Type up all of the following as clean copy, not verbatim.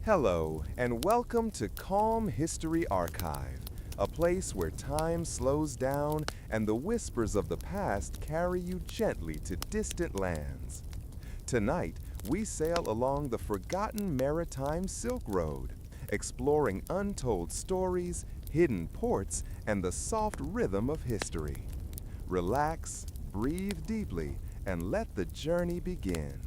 Hello, and welcome to Calm History Archive, a place where time slows down and the whispers of the past carry you gently to distant lands. Tonight, we sail along the forgotten maritime Silk Road, exploring untold stories, hidden ports, and the soft rhythm of history. Relax, breathe deeply, and let the journey begin.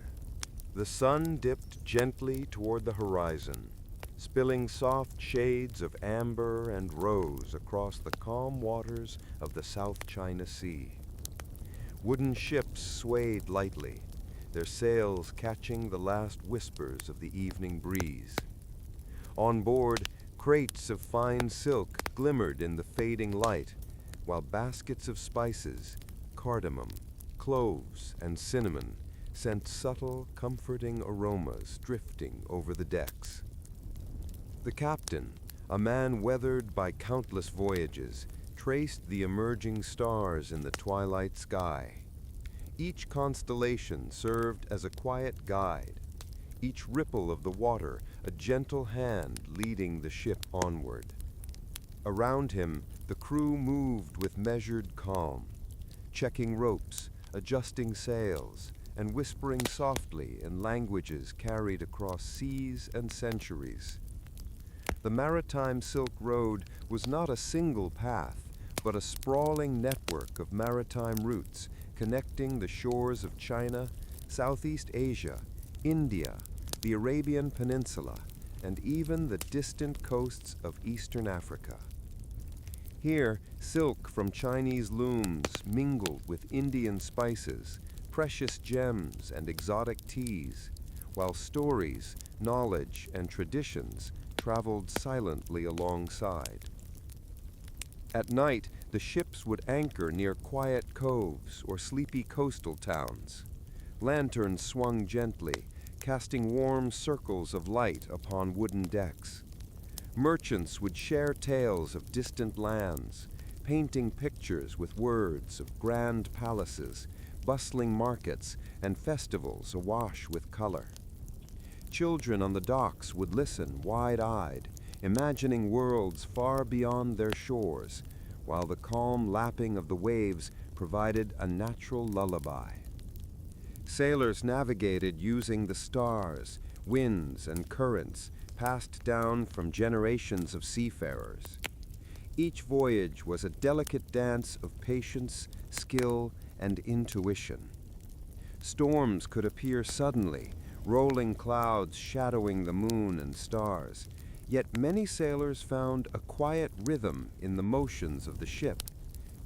The sun dipped gently toward the horizon, spilling soft shades of amber and rose across the calm waters of the South China Sea. Wooden ships swayed lightly, their sails catching the last whispers of the evening breeze. On board, crates of fine silk glimmered in the fading light, while baskets of spices, cardamom, cloves, and cinnamon sent subtle, comforting aromas drifting over the decks. The captain, a man weathered by countless voyages, traced the emerging stars in the twilight sky. Each constellation served as a quiet guide, each ripple of the water a gentle hand leading the ship onward. Around him, the crew moved with measured calm, checking ropes, adjusting sails, and whispering softly in languages carried across seas and centuries. The maritime Silk Road was not a single path, but a sprawling network of maritime routes connecting the shores of China, Southeast Asia, India, the Arabian Peninsula, and even the distant coasts of Eastern Africa. Here, silk from Chinese looms mingled with Indian spices, precious gems, and exotic teas, while stories, knowledge, and traditions traveled silently alongside. At night, the ships would anchor near quiet coves or sleepy coastal towns. Lanterns swung gently, casting warm circles of light upon wooden decks. Merchants would share tales of distant lands, painting pictures with words of grand palaces, bustling markets, and festivals awash with color. Children on the docks would listen wide-eyed, imagining worlds far beyond their shores, while the calm lapping of the waves provided a natural lullaby. Sailors navigated using the stars, winds, and currents passed down from generations of seafarers. Each voyage was a delicate dance of patience, skill, and intuition. Storms could appear suddenly, rolling clouds shadowing the moon and stars, yet many sailors found a quiet rhythm in the motions of the ship,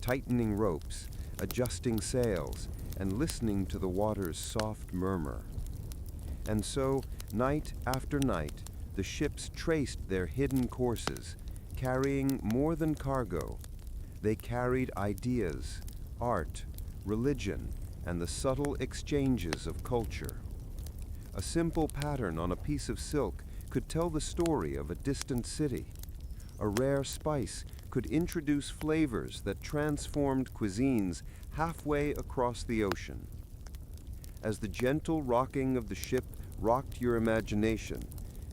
tightening ropes, adjusting sails, and listening to the water's soft murmur. And so, night after night, the ships traced their hidden courses, carrying more than cargo. They carried ideas, art, religion, and the subtle exchanges of culture. A simple pattern on a piece of silk could tell the story of a distant city. A rare spice could introduce flavors that transformed cuisines halfway across the ocean. As the gentle rocking of the ship rocked your imagination,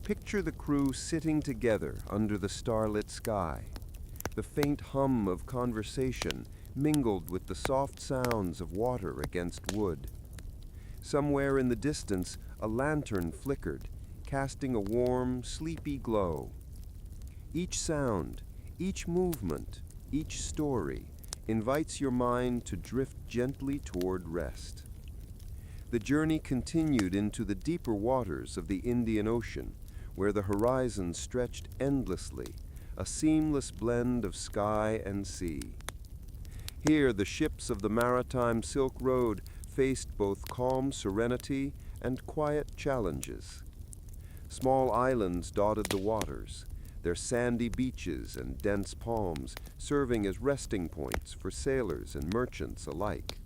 picture the crew sitting together under the starlit sky. The faint hum of conversation mingled with the soft sounds of water against wood. Somewhere in the distance, a lantern flickered, casting a warm, sleepy glow. Each sound, each movement, each story invites your mind to drift gently toward rest. The journey continued into the deeper waters of the Indian Ocean, where the horizon stretched endlessly, a seamless blend of sky and sea. Here, the ships of the maritime Silk Road faced both calm serenity and quiet challenges. Small islands dotted the waters, their sandy beaches and dense palms serving as resting points for sailors and merchants alike.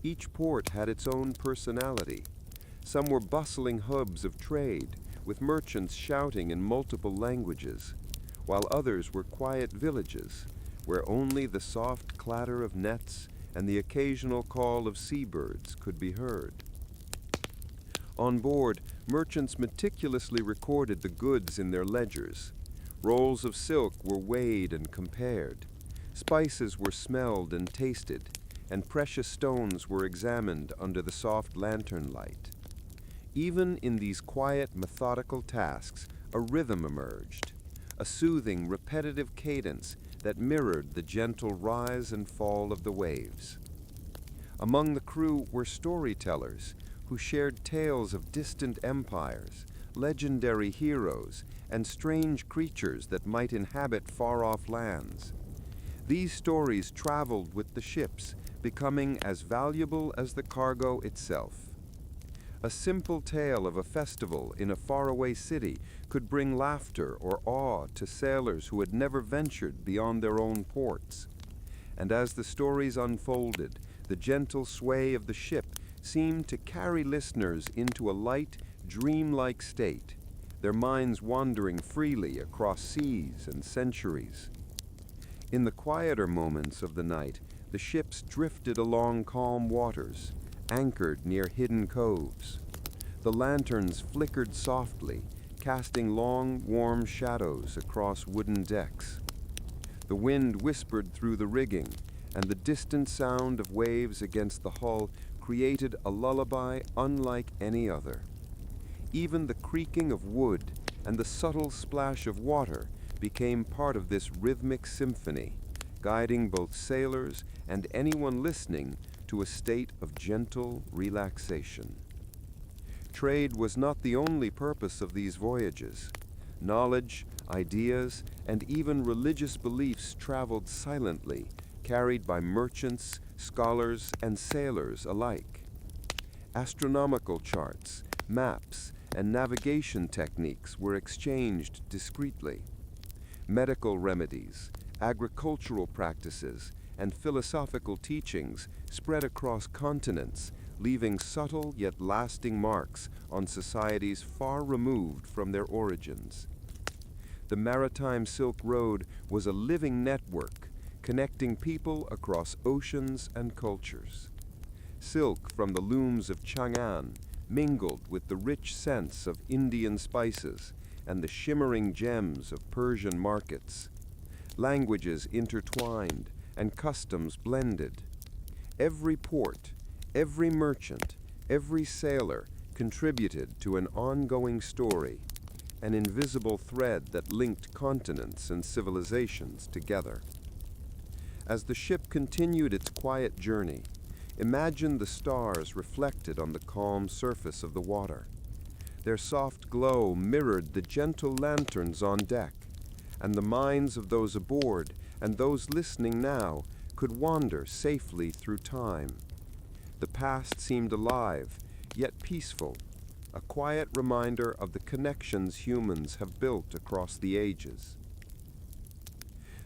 Each port had its own personality. Some were bustling hubs of trade, with merchants shouting in multiple languages, while others were quiet villages, where only the soft clatter of nets and the occasional call of seabirds could be heard. On board, merchants meticulously recorded the goods in their ledgers. Rolls of silk were weighed and compared. Spices were smelled and tasted, and precious stones were examined under the soft lantern light. Even in these quiet, methodical tasks, a rhythm emerged, a soothing, repetitive cadence that mirrored the gentle rise and fall of the waves. Among the crew were storytellers who shared tales of distant empires, legendary heroes, and strange creatures that might inhabit far-off lands. These stories traveled with the ships, becoming as valuable as the cargo itself. A simple tale of a festival in a faraway city could bring laughter or awe to sailors who had never ventured beyond their own ports. And as the stories unfolded, the gentle sway of the ship seemed to carry listeners into a light, dreamlike state, their minds wandering freely across seas and centuries. In the quieter moments of the night, the ships drifted along calm waters, anchored near hidden coves. The lanterns flickered softly, casting long, warm shadows across wooden decks. The wind whispered through the rigging, and the distant sound of waves against the hull created a lullaby unlike any other. Even the creaking of wood and the subtle splash of water became part of this rhythmic symphony, guiding both sailors and anyone listening to a state of gentle relaxation. Trade was not the only purpose of these voyages. Knowledge, ideas, and even religious beliefs traveled silently, carried by merchants, scholars, and sailors alike. Astronomical charts, maps, and navigation techniques were exchanged discreetly. Medical remedies, agricultural practices, and philosophical teachings spread across continents, leaving subtle yet lasting marks on societies far removed from their origins. The Maritime Silk Road was a living network, connecting people across oceans and cultures. Silk from the looms of Chang'an mingled with the rich scents of Indian spices and the shimmering gems of Persian markets. Languages intertwined and customs blended. Every port, every merchant, every sailor contributed to an ongoing story, an invisible thread that linked continents and civilizations together. As the ship continued its quiet journey, imagine the stars reflected on the calm surface of the water. Their soft glow mirrored the gentle lanterns on deck, and the minds of those aboard and those listening now could wander safely through time. The past seemed alive, yet peaceful, a quiet reminder of the connections humans have built across the ages.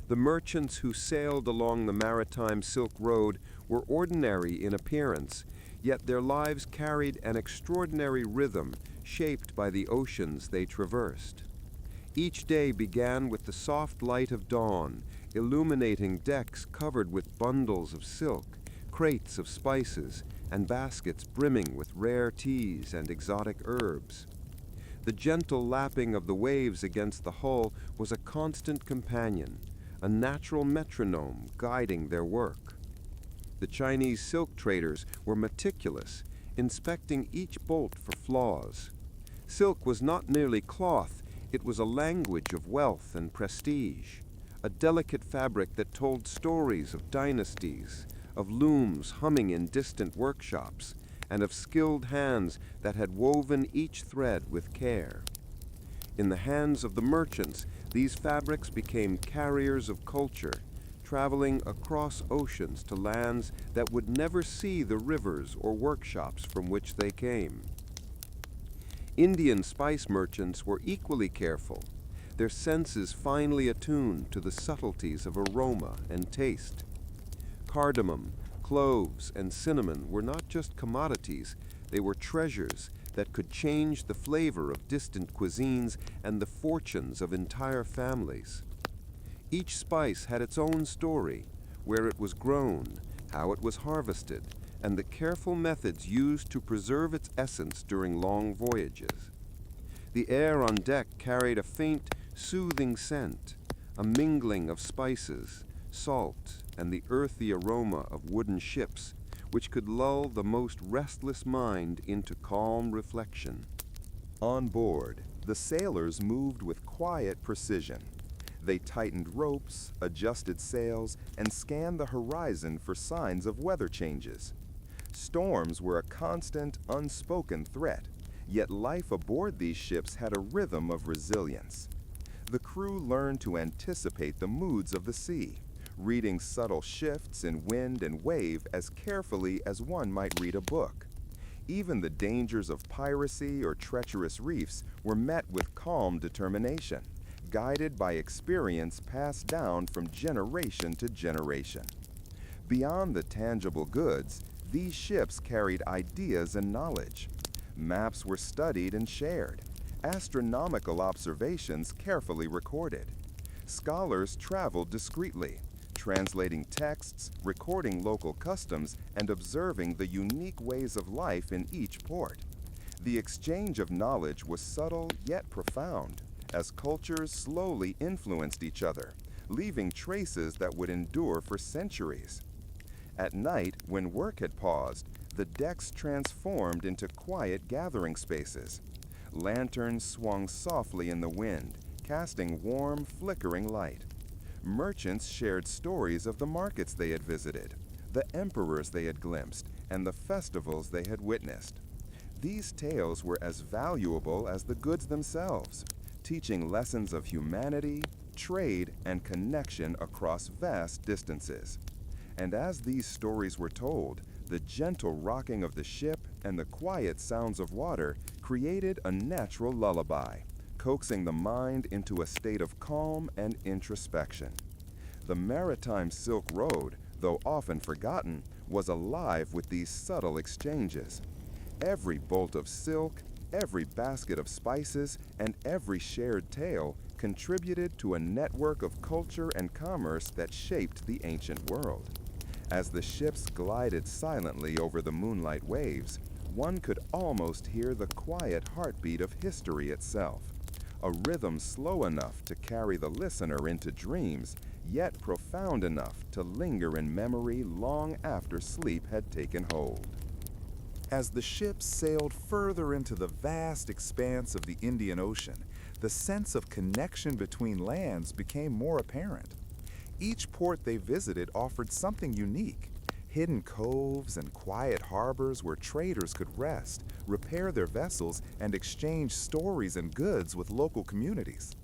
The merchants who sailed along the Maritime Silk Road were ordinary in appearance, yet their lives carried an extraordinary rhythm shaped by the oceans they traversed. Each day began with the soft light of dawn, illuminating decks covered with bundles of silk, crates of spices, and baskets brimming with rare teas and exotic herbs. The gentle lapping of the waves against the hull was a constant companion, a natural metronome guiding their work. The Chinese silk traders were meticulous, inspecting each bolt for flaws. Silk was not merely cloth, it was a language of wealth and prestige, a delicate fabric that told stories of dynasties, of looms humming in distant workshops, and of skilled hands that had woven each thread with care. In the hands of the merchants, these fabrics became carriers of culture, traveling across oceans to lands that would never see the rivers or workshops from which they came. Indian spice merchants were equally careful, their senses finely attuned to the subtleties of aroma and taste. Cardamom, cloves, and cinnamon were not just commodities, they were treasures that could change the flavor of distant cuisines and the fortunes of entire families. Each spice had its own story, where it was grown, how it was harvested, and the careful methods used to preserve its essence during long voyages. The air on deck carried a faint, soothing scent, a mingling of spices, salt, and the earthy aroma of wooden ships, which could lull the most restless mind into calm reflection. On board, the sailors moved with quiet precision. They tightened ropes, adjusted sails, and scanned the horizon for signs of weather changes. Storms were a constant, unspoken threat, yet life aboard these ships had a rhythm of resilience. The crew learned to anticipate the moods of the sea, reading subtle shifts in wind and wave as carefully as one might read a book. Even the dangers of piracy or treacherous reefs were met with calm determination, guided by experience passed down from generation to generation. Beyond the tangible goods, these ships carried ideas and knowledge. Maps were studied and shared, astronomical observations carefully recorded. Scholars traveled discreetly, translating texts, recording local customs, and observing the unique ways of life in each port. The exchange of knowledge was subtle yet profound, as cultures slowly influenced each other, leaving traces that would endure for centuries. At night, when work had paused, the decks transformed into quiet gathering spaces. Lanterns swung softly in the wind, casting warm, flickering light. Merchants shared stories of the markets they had visited, the emperors they had glimpsed, and the festivals they had witnessed. These tales were as valuable as the goods themselves, teaching lessons of humanity, trade, and connection across vast distances. And as these stories were told, the gentle rocking of the ship and the quiet sounds of water created a natural lullaby, coaxing the mind into a state of calm and introspection. The maritime Silk Road, though often forgotten, was alive with these subtle exchanges. Every bolt of silk, every basket of spices, and every shared tale contributed to a network of culture and commerce that shaped the ancient world. As the ships glided silently over the moonlight waves, one could almost hear the quiet heartbeat of history itself, a rhythm slow enough to carry the listener into dreams, yet profound enough to linger in memory long after sleep had taken hold. As the ships sailed further into the vast expanse of the Indian Ocean, the sense of connection between lands became more apparent. Each port they visited offered something unique: hidden coves and quiet harbors where traders could rest, repair their vessels, and exchange stories and goods with local communities.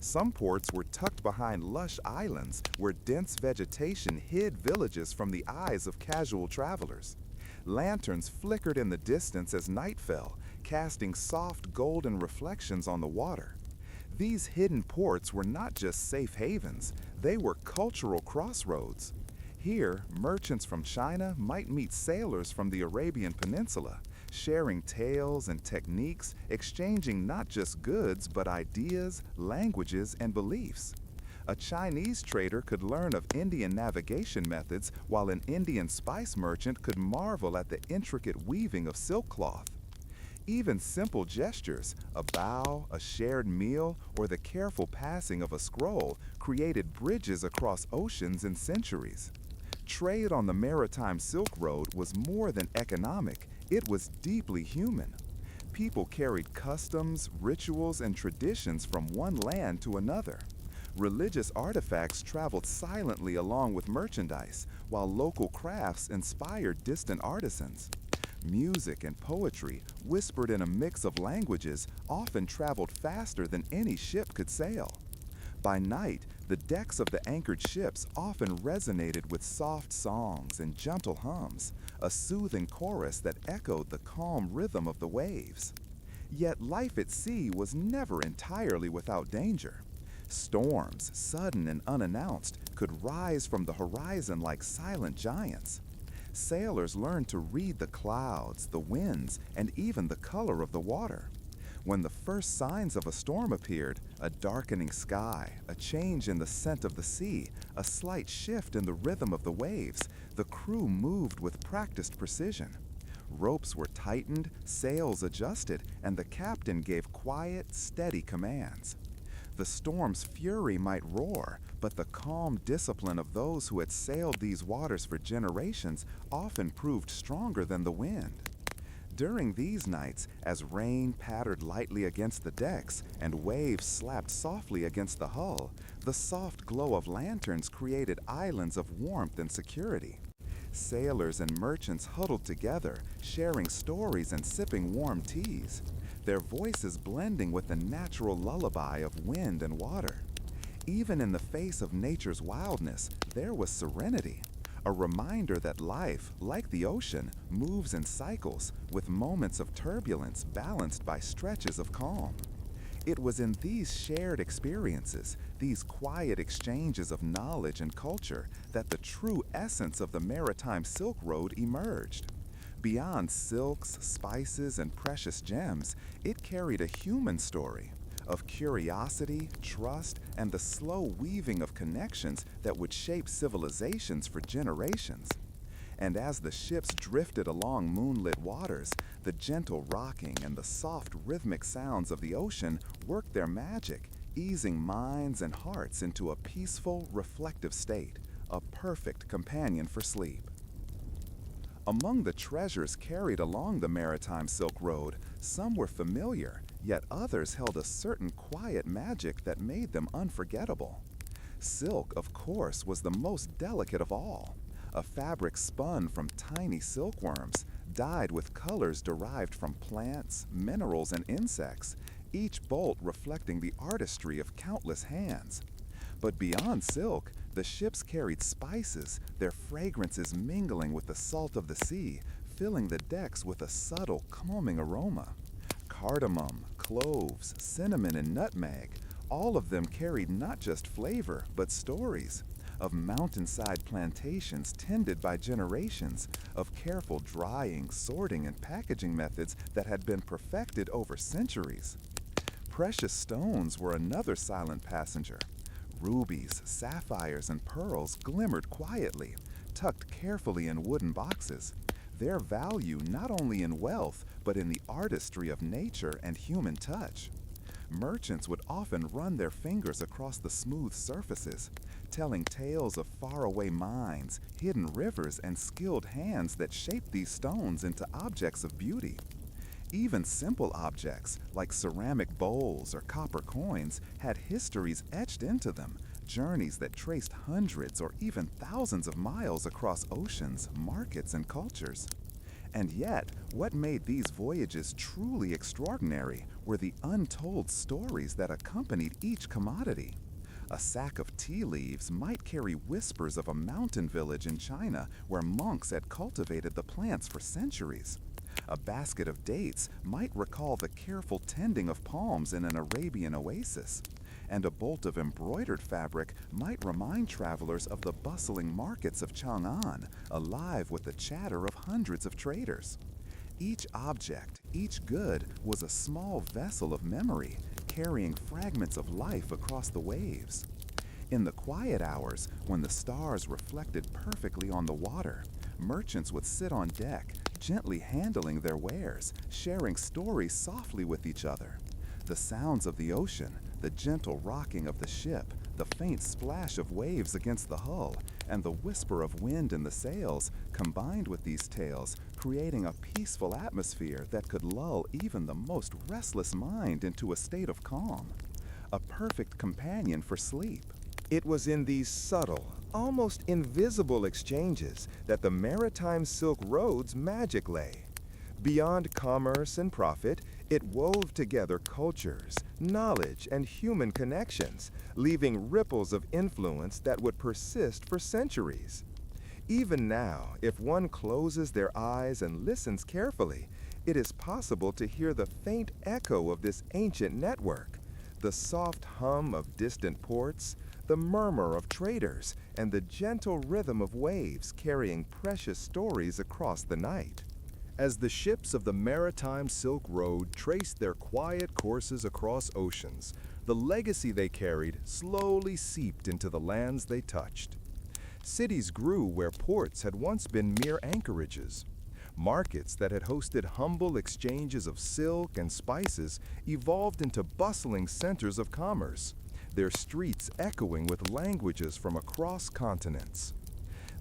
Some ports were tucked behind lush islands where dense vegetation hid villages from the eyes of casual travelers. Lanterns flickered in the distance as night fell, casting soft golden reflections on the water. These hidden ports were not just safe havens, they were cultural crossroads. Here, merchants from China might meet sailors from the Arabian Peninsula, sharing tales and techniques, exchanging not just goods but ideas, languages, and beliefs. A Chinese trader could learn of Indian navigation methods, while an Indian spice merchant could marvel at the intricate weaving of silk cloth. Even simple gestures, a bow, a shared meal, or the careful passing of a scroll, created bridges across oceans and centuries. Trade on the maritime Silk Road was more than economic, it was deeply human. People carried customs, rituals, and traditions from one land to another. Religious artifacts traveled silently along with merchandise, while local crafts inspired distant artisans. Music and poetry, whispered in a mix of languages, often traveled faster than any ship could sail. By night, the decks of the anchored ships often resonated with soft songs and gentle hums, a soothing chorus that echoed the calm rhythm of the waves. Yet life at sea was never entirely without danger. Storms, sudden and unannounced, could rise from the horizon like silent giants. Sailors learned to read the clouds, the winds, and even the color of the water. When the first signs of a storm appeared, a darkening sky, a change in the scent of the sea, a slight shift in the rhythm of the waves, the crew moved with practiced precision. Ropes were tightened, sails adjusted, and the captain gave quiet, steady commands. The storm's fury might roar, but the calm discipline of those who had sailed these waters for generations often proved stronger than the wind. During these nights, as rain pattered lightly against the decks and waves slapped softly against the hull, the soft glow of lanterns created islands of warmth and security. Sailors and merchants huddled together, sharing stories and sipping warm teas, their voices blending with the natural lullaby of wind and water. Even in the face of nature's wildness, there was serenity, a reminder that life, like the ocean, moves in cycles, with moments of turbulence balanced by stretches of calm. It was in these shared experiences, these quiet exchanges of knowledge and culture, that the true essence of the maritime Silk Road emerged. Beyond silks, spices, and precious gems, it carried a human story of curiosity, trust, and the slow weaving of connections that would shape civilizations for generations. And as the ships drifted along moonlit waters, the gentle rocking and the soft rhythmic sounds of the ocean worked their magic, easing minds and hearts into a peaceful, reflective state, a perfect companion for sleep. Among the treasures carried along the maritime Silk Road, some were familiar, yet others held a certain quiet magic that made them unforgettable. Silk, of course, was the most delicate of all, a fabric spun from tiny silkworms, dyed with colors derived from plants, minerals, and insects, each bolt reflecting the artistry of countless hands. But beyond silk, the ships carried spices, their fragrances mingling with the salt of the sea, filling the decks with a subtle, calming aroma. Cardamom, cloves, cinnamon, and nutmeg, all of them carried not just flavor, but stories of mountainside plantations tended by generations, of careful drying, sorting, and packaging methods that had been perfected over centuries. Precious stones were another silent passenger. Rubies, sapphires, and pearls glimmered quietly, tucked carefully in wooden boxes, their value not only in wealth, but in the artistry of nature and human touch. Merchants would often run their fingers across the smooth surfaces, telling tales of faraway mines, hidden rivers, and skilled hands that shaped these stones into objects of beauty. Even simple objects, like ceramic bowls or copper coins, had histories etched into them, journeys that traced hundreds or even thousands of miles across oceans, markets, and cultures. And yet, what made these voyages truly extraordinary were the untold stories that accompanied each commodity. A sack of tea leaves might carry whispers of a mountain village in China where monks had cultivated the plants for centuries. A basket of dates might recall the careful tending of palms in an Arabian oasis, and a bolt of embroidered fabric might remind travelers of the bustling markets of Chang'an, alive with the chatter of hundreds of traders. Each object, each good, was a small vessel of memory, carrying fragments of life across the waves. In the quiet hours, when the stars reflected perfectly on the water, merchants would sit on deck, gently handling their wares, sharing stories softly with each other. The sounds of the ocean, the gentle rocking of the ship, the faint splash of waves against the hull, and the whisper of wind in the sails combined with these tales, creating a peaceful atmosphere that could lull even the most restless mind into a state of calm. A perfect companion for sleep. It was in these subtle, almost invisible exchanges that the maritime Silk Road's magic lay. Beyond commerce and profit, it wove together cultures, knowledge, and human connections, leaving ripples of influence that would persist for centuries. Even now, if one closes their eyes and listens carefully, it is possible to hear the faint echo of this ancient network, the soft hum of distant ports, the murmur of traders, and the gentle rhythm of waves carrying precious stories across the night. As the ships of the maritime Silk Road traced their quiet courses across oceans, the legacy they carried slowly seeped into the lands they touched. Cities grew where ports had once been mere anchorages. Markets that had hosted humble exchanges of silk and spices evolved into bustling centers of commerce, their streets echoing with languages from across continents.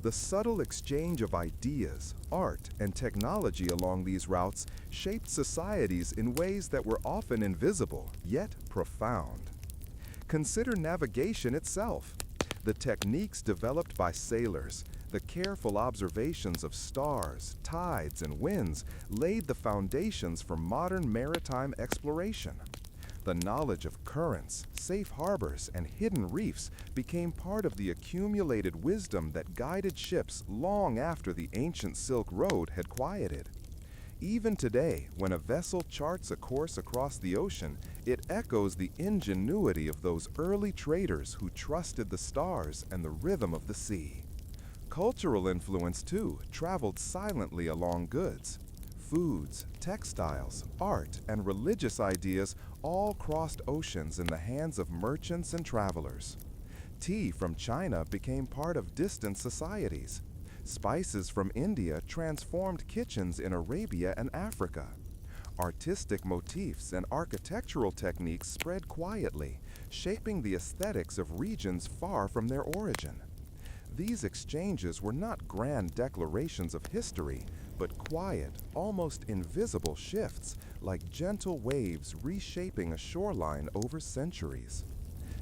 The subtle exchange of ideas, art, and technology along these routes shaped societies in ways that were often invisible, yet profound. Consider navigation itself. The techniques developed by sailors, the careful observations of stars, tides, and winds laid the foundations for modern maritime exploration. The knowledge of currents, safe harbors, and hidden reefs became part of the accumulated wisdom that guided ships long after the ancient Silk Road had quieted. Even today, when a vessel charts a course across the ocean, it echoes the ingenuity of those early traders who trusted the stars and the rhythm of the sea. Cultural influence, too, traveled silently along goods. Foods, textiles, art, and religious ideas all crossed oceans in the hands of merchants and travelers. Tea from China became part of distant societies. Spices from India transformed kitchens in Arabia and Africa. Artistic motifs and architectural techniques spread quietly, shaping the aesthetics of regions far from their origin. These exchanges were not grand declarations of history, but quiet, almost invisible shifts, like gentle waves reshaping a shoreline over centuries.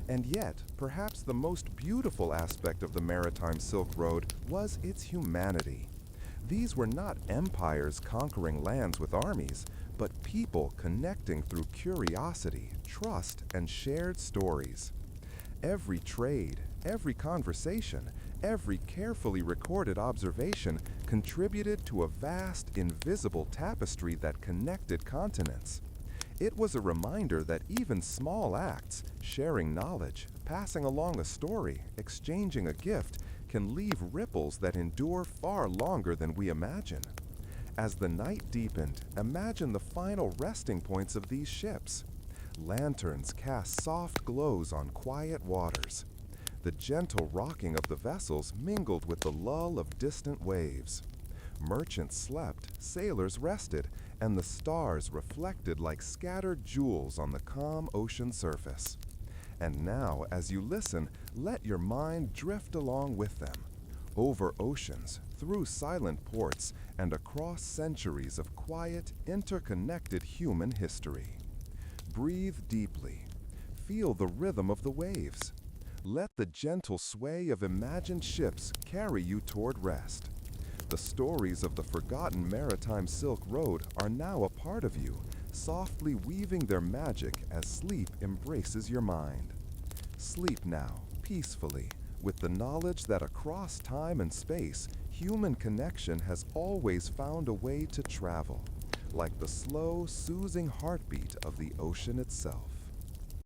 And yet, perhaps the most beautiful aspect of the maritime Silk Road was its humanity. These were not empires conquering lands with armies, but people connecting through curiosity, trust, and shared stories. Every trade, every conversation, every carefully recorded observation contributed to a vast, invisible tapestry that connected continents. It was a reminder that even small acts, sharing knowledge, passing along a story, exchanging a gift, can leave ripples that endure far longer than we imagine. As the night deepened, imagine the final resting points of these ships. Lanterns cast soft glows on quiet waters. The gentle rocking of the vessels mingled with the lull of distant waves. Merchants slept, sailors rested, and the stars reflected like scattered jewels on the calm ocean surface. And now, as you listen, let your mind drift along with them, over oceans, through silent ports, and across centuries of quiet, interconnected human history. Breathe deeply. Feel the rhythm of the waves. Let the gentle sway of imagined ships carry you toward rest. The stories of the forgotten maritime Silk Road are now a part of you, softly weaving their magic as sleep embraces your mind. Sleep now, peacefully, with the knowledge that across time and space, human connection has always found a way to travel, like the slow, soothing heartbeat of the ocean itself.